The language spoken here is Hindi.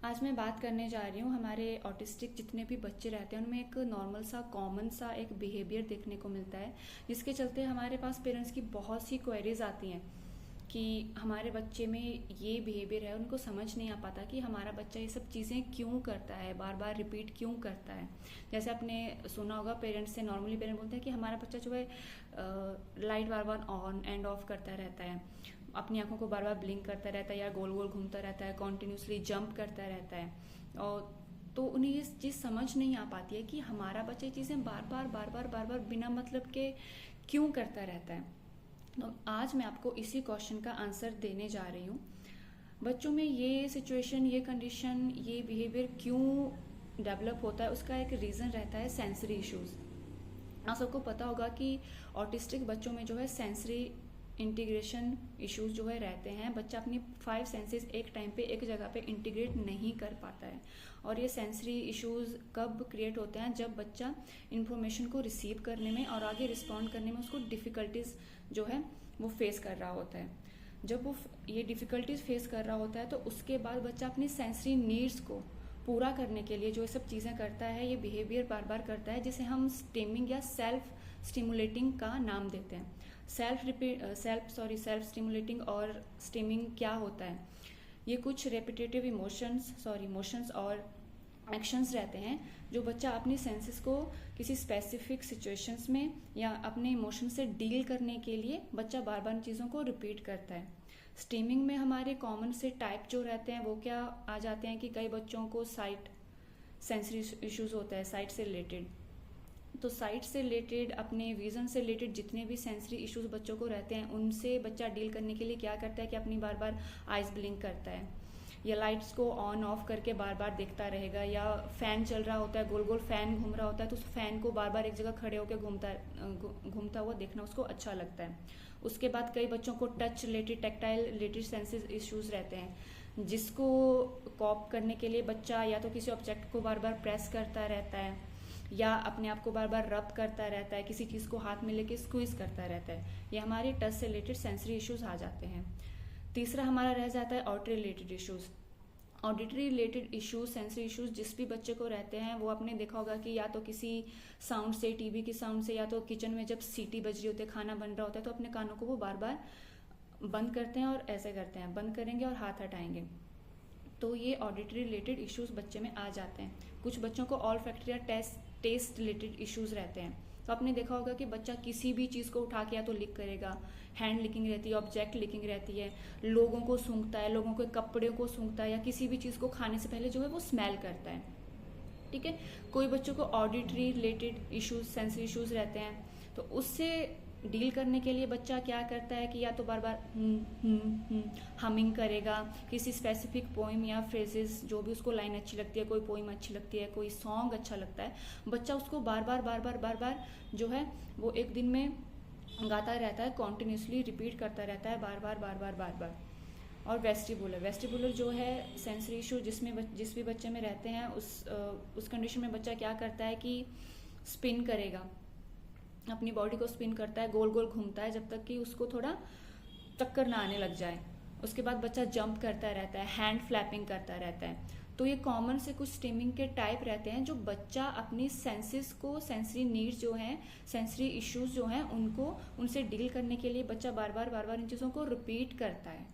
आज मैं बात करने जा रही हूँ हमारे ऑटिस्टिक जितने भी बच्चे रहते हैं उनमें एक नॉर्मल सा कॉमन सा एक बिहेवियर देखने को मिलता है, जिसके चलते हमारे पास पेरेंट्स की बहुत सी क्वेरीज आती हैं कि हमारे बच्चे में ये बिहेवियर है। उनको समझ नहीं आ पाता कि हमारा बच्चा ये सब चीज़ें क्यों करता है, बार बार रिपीट क्यों करता है। जैसे आपने सुना होगा पेरेंट्स से, नॉर्मली पेरेंट बोलते हैं कि हमारा बच्चा जो है light bar bar on end of करता रहता है, अपनी आंखों को बार बार ब्लिंक करता रहता है या गोल गोल घूमता रहता है, कॉन्टिन्यूसली जंप करता रहता है। और तो उन्हें ये चीज़ समझ नहीं आ पाती है कि हमारा बच्चा ये चीज़ें बार बार बिना मतलब के क्यों करता रहता है। तो आज मैं आपको इसी क्वेश्चन का आंसर देने जा रही हूँ। बच्चों में ये सिचुएशन, ये कंडीशन, ये बिहेवियर क्यों डेवलप होता है, उसका एक रीज़न रहता है सेंसरी इश्यूज। आप सबको पता होगा कि ऑटिस्टिक बच्चों में जो है सेंसरी इंटीग्रेशन इश्यूज जो है रहते हैं। बच्चा अपनी 5 सेंसेस एक टाइम पे एक जगह पे इंटीग्रेट नहीं कर पाता है। और ये सेंसरी इश्यूज कब क्रिएट होते हैं? जब बच्चा इंफॉर्मेशन को रिसीव करने में और आगे रिस्पॉन्ड करने में उसको डिफिकल्टीज जो है वो फेस कर रहा होता है। जब वो ये डिफिकल्टीज फेस कर रहा होता है तो उसके बाद बच्चा अपनी सेंसरी नीड्स को पूरा करने के लिए जो ये सब चीज़ें करता है, ये बिहेवियर बार बार करता है, जिसे हम स्टिमिंग या सेल्फ स्टिमुलेटिंग का नाम देते हैं। सेल्फ स्टिमुलेटिंग और स्टिमिंग क्या होता है? ये कुछ रेपिटेटिव इमोशंस और एक्शंस रहते हैं जो बच्चा अपनी सेंसेस को किसी स्पेसिफिक सिचुएशंस में या अपने इमोशन से डील करने के लिए बच्चा बार बार चीज़ों को रिपीट करता है। स्टीमिंग में हमारे कॉमन से टाइप जो रहते हैं वो क्या आ जाते हैं कि कई बच्चों को साइट सेंसरी इश्यूज होता है, साइट से रिलेटेड। तो साइट से रिलेटेड, अपने विजन से रिलेटेड जितने भी सेंसरी इश्यूज बच्चों को रहते हैं उनसे बच्चा डील करने के लिए क्या करता है कि अपनी बार बार आइज ब्लिंक करता है या लाइट्स को ऑन ऑफ करके बार बार देखता रहेगा, या फैन चल रहा होता है, गोल गोल फैन घूम रहा होता है तो उस फैन को बार बार एक जगह खड़े होकर घूमता हुआ देखना उसको अच्छा लगता है। उसके बाद कई बच्चों को touch related, tactile related senses issues रहते हैं, जिसको कॉप करने के लिए बच्चा या तो किसी ऑब्जेक्ट को बार बार प्रेस करता रहता है या अपने आप को बार बार रब करता रहता है, किसी चीज़ को हाथ में लेके स्क्वीज करता रहता है। ये हमारे टच से रिलेटेड सेंसरी इश्यूज आ जाते हैं। तीसरा हमारा रह जाता है auditory related issues. Auditory related issues, sensory issues जिस भी बच्चे को रहते हैं वो आपने देखा होगा कि या तो किसी साउंड से, टीवी की साउंड से, या तो किचन में जब सीटी बज रही होती है, खाना बन रहा होता है तो अपने कानों को वो बार बार बंद करते हैं और ऐसे करते हैं, बंद करेंगे और हाथ हटाएंगे। तो ये ऑडिटरी रिलेटेड इश्यूज बच्चे में आ जाते हैं। कुछ बच्चों को ऑल्फैक्टरी या टेस्ट रिलेटेड इश्यूज रहते हैं। तो आपने देखा होगा कि बच्चा किसी भी चीज़ को उठा के या तो लिक करेगा, हैंड लिकिंग रहती है, ऑब्जेक्ट लिकिंग रहती है, लोगों को सूंघता है, लोगों के कपड़े को सूंघता है, या किसी भी चीज़ को खाने से पहले जो है वो स्मेल करता है। ठीक है। कोई बच्चों को auditory related issues, sensory issues रहते हैं, तो उससे डील करने के लिए बच्चा क्या करता है कि या तो बार बार हमिंग करेगा, किसी स्पेसिफिक पोइम या फ्रेजेस, जो भी उसको लाइन अच्छी लगती है, कोई पोइम अच्छी लगती है, कोई सॉन्ग अच्छा लगता है, बच्चा उसको बार बार जो है वो एक दिन में गाता रहता है, कॉन्टिन्यूसली रिपीट करता रहता है बार बार। और वेस्टिबुलर जो है सेंसरी इशू जिस भी बच्चे में रहते हैं उस कंडीशन में बच्चा क्या करता है कि स्पिन करेगा, अपनी बॉडी को स्पिन करता है, गोल गोल घूमता है जब तक कि उसको थोड़ा चक्कर ना आने लग जाए। उसके बाद बच्चा जंप करता रहता है, हैंड फ्लैपिंग करता रहता है। तो ये कॉमन से कुछ स्टिमिंग के टाइप रहते हैं जो बच्चा अपनी सेंसेस को, सेंसरी नीड्स जो हैं, सेंसरी इश्यूज जो हैं उनसे डील करने के लिए बच्चा बार बार इन चीज़ों को रिपीट करता है।